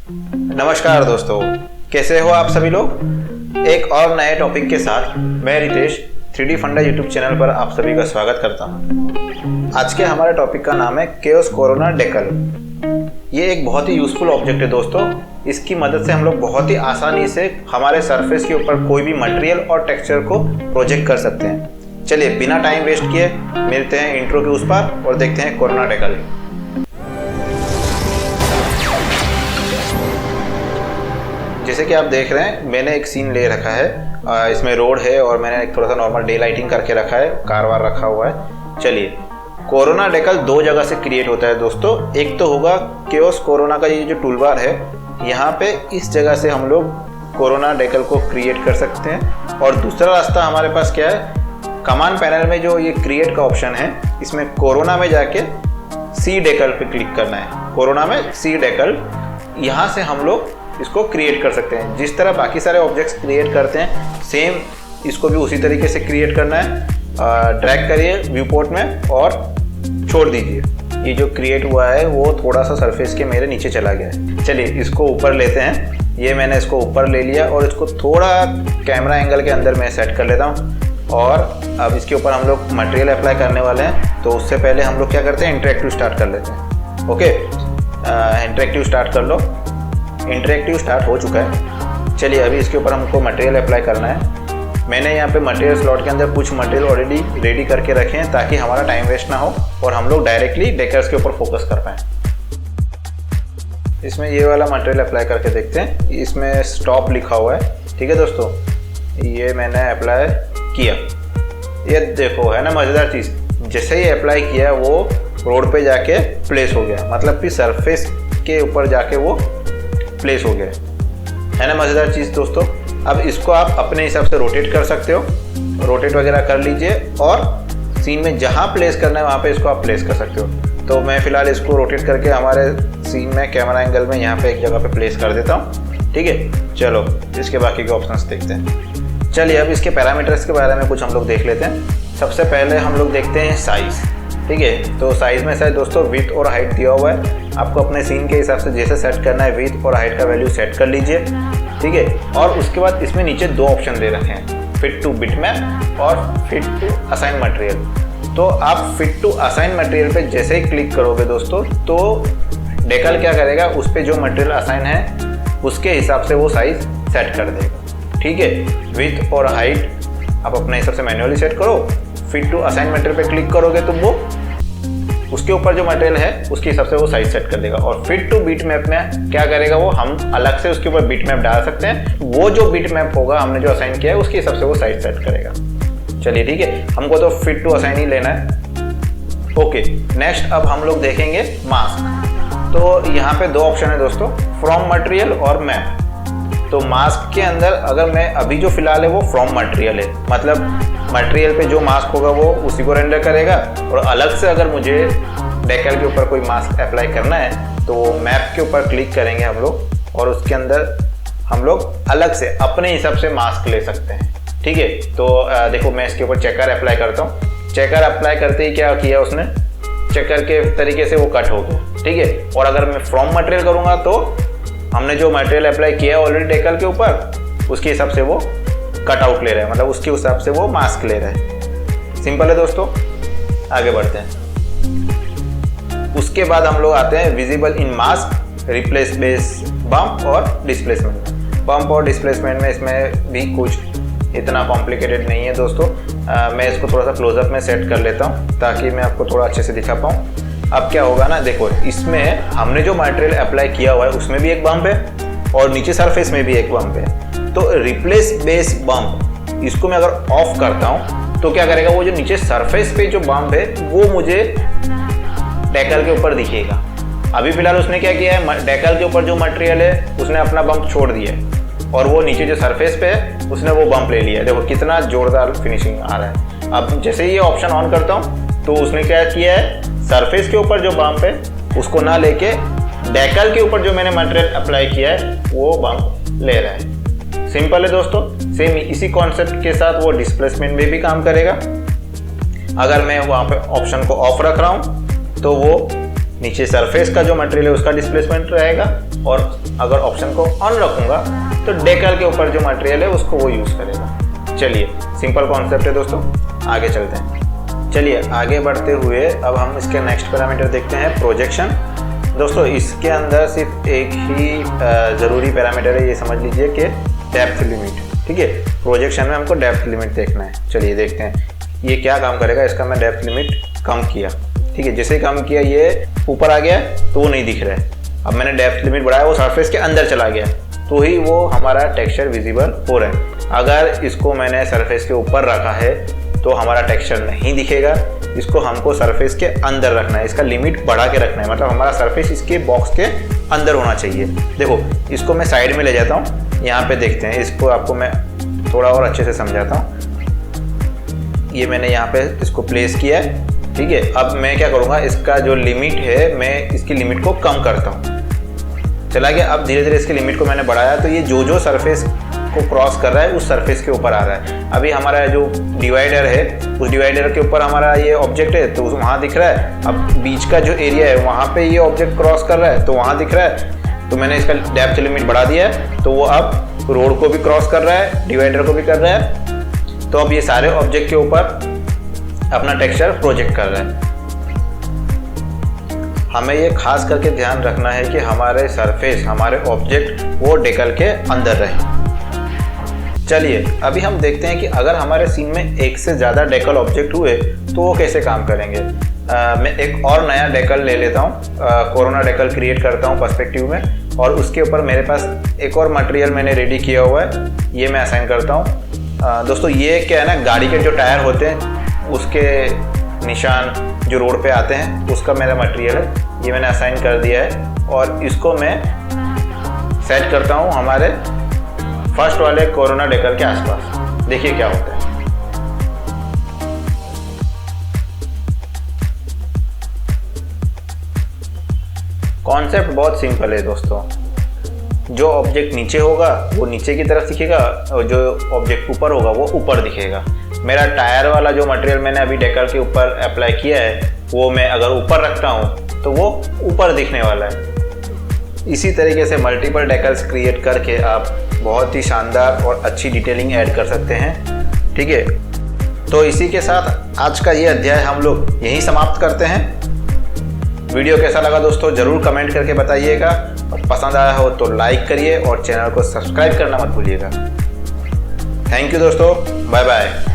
नमस्कार दोस्तों, कैसे हो आप सभी लोग। एक और नए टॉपिक के साथ मैं रितेश 3D फंडा यूट्यूब चैनल पर आप सभी का स्वागत करता हूं। आज के हमारे टॉपिक का नाम है केओस कोरोना डेकल। ये एक बहुत ही यूजफुल ऑब्जेक्ट है दोस्तों। इसकी मदद से हम लोग बहुत ही आसानी से हमारे सरफेस के ऊपर कोई भी मटेरियल और टेक्सचर को प्रोजेक्ट कर सकते हैं। चलिए बिना टाइम वेस्ट किए मिलते हैं इंट्रो के उस पार और देखते हैं कोरोना डेकल। जैसे कि आप देख रहे हैं, मैंने एक सीन ले रखा है। इसमें रोड है और मैंने एक थोड़ा सा नॉर्मल डे लाइटिंग करके रखा है, कार वार रखा हुआ है। चलिए, कोरोना डेकल दो जगह से क्रिएट होता है दोस्तों। एक तो होगा केओस कोरोना का ये जो टूलबार है, यहाँ पे इस जगह से हम लोग कोरोना डेकल को क्रिएट कर सकते हैं। और दूसरा रास्ता हमारे पास क्या है, कमांड पैनल में जो ये क्रिएट का ऑप्शन है, इसमें कोरोना में जाके सी डेकल पे क्लिक करना है। कोरोना में सी डेकल, यहाँ से हम लोग इसको क्रिएट कर सकते हैं। जिस तरह बाकी सारे ऑब्जेक्ट्स क्रिएट करते हैं, सेम इसको भी उसी तरीके से क्रिएट करना है। ड्रैग करिए व्यू पोर्ट में और छोड़ दीजिए। ये जो क्रिएट हुआ है वो थोड़ा सा सरफेस के मेरे नीचे चला गया है। चलिए इसको ऊपर लेते हैं। ये मैंने इसको ऊपर ले लिया और इसको थोड़ा कैमरा एंगल के अंदर मैं सेट कर लेता हूँ। और अब इसके ऊपर हम लोग मटेरियल अप्लाई करने वाले हैं, तो उससे पहले हम लोग क्या करते हैं, इंटरेक्टिव स्टार्ट कर लेते हैं। ओके, इंटरेक्टिव स्टार्ट कर लो। इंटरेक्टिव स्टार्ट हो चुका है। चलिए अभी इसके ऊपर हमको मटेरियल अप्लाई करना है। मैंने यहाँ पे मटेरियल स्लॉट के अंदर कुछ मटेरियल ऑलरेडी रेडी करके रखे हैं, ताकि हमारा टाइम वेस्ट ना हो और हम लोग डायरेक्टली डेकर्स के ऊपर फोकस कर पाएँ। इसमें ये वाला मटेरियल अप्लाई करके देखते हैं। इसमें स्टॉप लिखा हुआ है, ठीक है दोस्तों। ये मैंने अप्लाई किया। ये देखो, है ना मज़ेदार चीज़, जैसे ही अप्लाई किया वो रोड पे जाके प्लेस हो गया, मतलब कि सरफेस के ऊपर जाके वो प्लेस हो गया, है ना मज़ेदार चीज़ दोस्तों। अब इसको आप अपने हिसाब से रोटेट कर सकते हो, रोटेट वगैरह कर लीजिए और सीन में जहाँ प्लेस करना है वहाँ पे इसको आप प्लेस कर सकते हो। तो मैं फ़िलहाल इसको रोटेट करके हमारे सीन में कैमरा एंगल में यहाँ पे एक जगह पे प्लेस कर देता हूँ, ठीक है। चलो इसके बाकी के ऑप्शंस देखते हैं। चलिए अब इसके पैरामीटर्स के बारे में कुछ हम लोग देख लेते हैं। सबसे पहले हम लोग देखते हैं साइज़, ठीक है। तो साइज़ में शायद दोस्तों विड्थ और हाइट दिया हुआ है। आपको अपने सीन के हिसाब से जैसे सेट करना है, विड्थ और हाइट का वैल्यू सेट कर लीजिए, ठीक है। और उसके बाद इसमें नीचे दो ऑप्शन दे रखे हैं, फिट टू बिटमैप और फिट टू असाइन मटेरियल। तो आप फिट टू असाइन मटेरियल पे जैसे ही क्लिक करोगे दोस्तों, तो डेकल क्या करेगा, उस पर जो मटेरियल असाइन है उसके हिसाब से वो साइज़ सेट कर देगा, ठीक है। विड्थ और हाइट आप अपने हिसाब से मैन्युअली सेट करो। फिट टू असाइन मटेरियल पे क्लिक करोगे तो वो उसके ऊपर जो मटेरियल है उसके हिसाब से वो साइज सेट कर देगा। और फिट टू बीट मैप में क्या करेगा, वो हम अलग से उसके ऊपर बीट मैप डाल सकते हैं। वो जो बीट मैप होगा हमने जो असाइन किया है उसके हिसाब से वो साइज सेट करेगा। चलिए ठीक है, हमको तो फिट टू असाइन ही लेना है। ओके, नेक्स्ट अब हम लोग देखेंगे मास्क। तो यहाँ पे दो ऑप्शन है दोस्तों, फ्रॉम मटेरियल और मैप। तो मास्क के अंदर अगर मैं अभी जो फिलहाल है वो फ्रॉम मटेरियल है, मतलब मटेरियल पे जो मास्क होगा वो उसी को रेंडर करेगा। और अलग से अगर मुझे डेकल के ऊपर कोई मास्क अप्लाई करना है तो मैप के ऊपर क्लिक करेंगे हम लोग और उसके अंदर हम लोग अलग से अपने हिसाब से मास्क ले सकते हैं, ठीक है। तो देखो मैं इसके ऊपर चेकर अप्लाई करता हूँ। चेकर अप्लाई करते ही क्या किया उसने, चेकर के तरीके से वो कट हो गया, ठीक है। और अगर मैं फ्रॉम मटेरियल करूँगा तो हमने जो मटेरियल अप्लाई किया है ऑलरेडी डेकल के ऊपर, उसके हिसाब से वो कट आउट ले रहा है, मतलब उसके हिसाब से वो मास्क ले रहा है। सिंपल है दोस्तों, आगे बढ़ते हैं। उसके बाद हम लोग आते हैं visible in mask, replace base bump और डिस्प्लेसमेंट। बम्प और डिस्प्लेसमेंट में इसमें भी कुछ इतना कॉम्प्लिकेटेड नहीं है दोस्तों। मैं इसको थोड़ा सा क्लोजअप में सेट कर लेता हूँ ताकि मैं आपको थोड़ा अच्छे से दिखा पाऊँ। अब क्या होगा ना, देखो इसमें हमने जो मटेरियल अप्लाई किया हुआ है उसमें भी एक बम्प है और नीचे सरफेस में भी एक बम्प है। तो रिप्लेस बेस बम्प, इसको मैं अगर ऑफ करता हूँ तो क्या करेगा, वो जो नीचे सरफेस पे जो बम्प है वो मुझे डेकल के ऊपर दिखेगा। अभी फिलहाल उसने क्या किया है, डेकल के ऊपर जो मटेरियल है उसने अपना बम्प छोड़ दिया है और वो नीचे जो सरफेस पे है उसने वो बम्प ले लिया है। देखो कितना जोरदार फिनिशिंग आ रहा है। अब जैसे ही ये ऑप्शन ऑन करता हूँ तो उसने क्या किया है, सरफेस के ऊपर जो बम्प है उसको ना लेके डेकल के ऊपर जो मैंने मटेरियल अप्लाई किया है वो बम्प ले रहा है। सिंपल है दोस्तों। सेम इसी कॉन्सेप्ट के साथ वो डिस्प्लेसमेंट में भी काम करेगा। अगर मैं वहाँ पे ऑप्शन को ऑफ रख रहा हूँ तो वो नीचे सरफेस का जो मटेरियल है उसका डिस्प्लेसमेंट रहेगा, और अगर ऑप्शन को ऑन रखूंगा तो डेकल के ऊपर जो मटेरियल है उसको वो यूज़ करेगा। चलिए, सिंपल कॉन्सेप्ट है दोस्तों, आगे चलते हैं। चलिए आगे बढ़ते हुए अब हम इसके नेक्स्ट पैरामीटर देखते हैं, प्रोजेक्शन। दोस्तों इसके अंदर सिर्फ एक ही ज़रूरी पैरामीटर है, ये समझ लीजिए कि डेप्थ लिमिट। ठीक है, प्रोजेक्शन में हमको डेप्थ लिमिट देखना है। चलिए देखते हैं ये क्या काम करेगा। इसका मैं डेप्थ लिमिट कम किया, ठीक है, जैसे ही कम किया ये ऊपर आ गया तो वो नहीं दिख रहा है। अब मैंने डेप्थ लिमिट बढ़ाया, वो सरफेस के अंदर चला गया तो ही वो हमारा टेक्सचर विजिबल हो रहा है। अगर इसको मैंने सरफेस के ऊपर रखा है तो हमारा टेक्सचर नहीं दिखेगा। इसको हमको सरफेस के अंदर रखना है, इसका लिमिट बढ़ा के रखना है, मतलब हमारा सरफेस इसके बॉक्स के अंदर होना चाहिए। देखो इसको मैं साइड में ले जाता हूँ, यहाँ पे देखते हैं, इसको आपको मैं थोड़ा और अच्छे से समझाता हूँ। ये मैंने यहाँ पे इसको प्लेस किया है, ठीक है। अब मैं क्या करूँगा, इसका जो लिमिट है मैं इसकी लिमिट को कम करता हूँ। चला गया। अब धीरे धीरे इसकी लिमिट को मैंने बढ़ाया तो ये जो सरफेस को क्रॉस कर रहा है उस सरफेस के ऊपर आ रहा है। अभी हमारा जो डिवाइडर है उस डिवाइडर के ऊपर हमारा ये ऑब्जेक्ट है तो वहाँ दिख रहा है। अब बीच का जो एरिया है वहाँ पे ये ऑब्जेक्ट क्रॉस कर रहा है तो वहाँ दिख रहा है। तो मैंने इसका डेप्थ लिमिट बढ़ा दिया है तो वो अब रोड को भी क्रॉस कर रहा है, डिवाइडर को भी कर रहा है। तो अब ये सारे ऑब्जेक्ट के ऊपर अपना टेक्सचर प्रोजेक्ट कर रहा है। हमें ये खास करके ध्यान रखना है कि हमारे सरफेस, हमारे ऑब्जेक्ट वो डेकल के अंदर रहे। चलिए अभी हम देखते हैं कि अगर हमारे सीन में एक से ज़्यादा डेकल ऑब्जेक्ट हुए तो वो कैसे काम करेंगे। मैं एक और नया डेकल ले लेता हूँ, कोरोना डेकल क्रिएट करता हूँ पर्सपेक्टिव में, और उसके ऊपर मेरे पास एक और मटेरियल मैंने रेडी किया हुआ है, ये मैं असाइन करता हूँ। दोस्तों ये क्या है ना, गाड़ी के जो टायर होते हैं उसके निशान जो रोड पे आते हैं उसका मेरा मटेरियल है, ये मैंने असाइन कर दिया है। और इसको मैं सेट करता हूँ हमारे फर्स्ट वाले कोरोना डेकल के आसपास। देखिए क्या होता है। कॉन्सेप्ट बहुत सिंपल है दोस्तों, जो ऑब्जेक्ट नीचे होगा वो नीचे की तरफ दिखेगा और जो ऑब्जेक्ट ऊपर होगा वो ऊपर दिखेगा। मेरा टायर वाला जो मटेरियल मैंने अभी डेकल के ऊपर अप्लाई किया है वो मैं अगर ऊपर रखता हूँ तो वो ऊपर दिखने वाला है। इसी तरीके से मल्टीपल डेकल्स क्रिएट करके आप बहुत ही शानदार और अच्छी डिटेलिंग ऐड कर सकते हैं। ठीक है, तो इसी के साथ आज का ये अध्याय हम लोग यहीं समाप्त करते हैं। वीडियो कैसा लगा दोस्तों ज़रूर कमेंट करके बताइएगा, और पसंद आया हो तो लाइक करिए और चैनल को सब्सक्राइब करना मत भूलिएगा। थैंक यू दोस्तों, बाय बाय।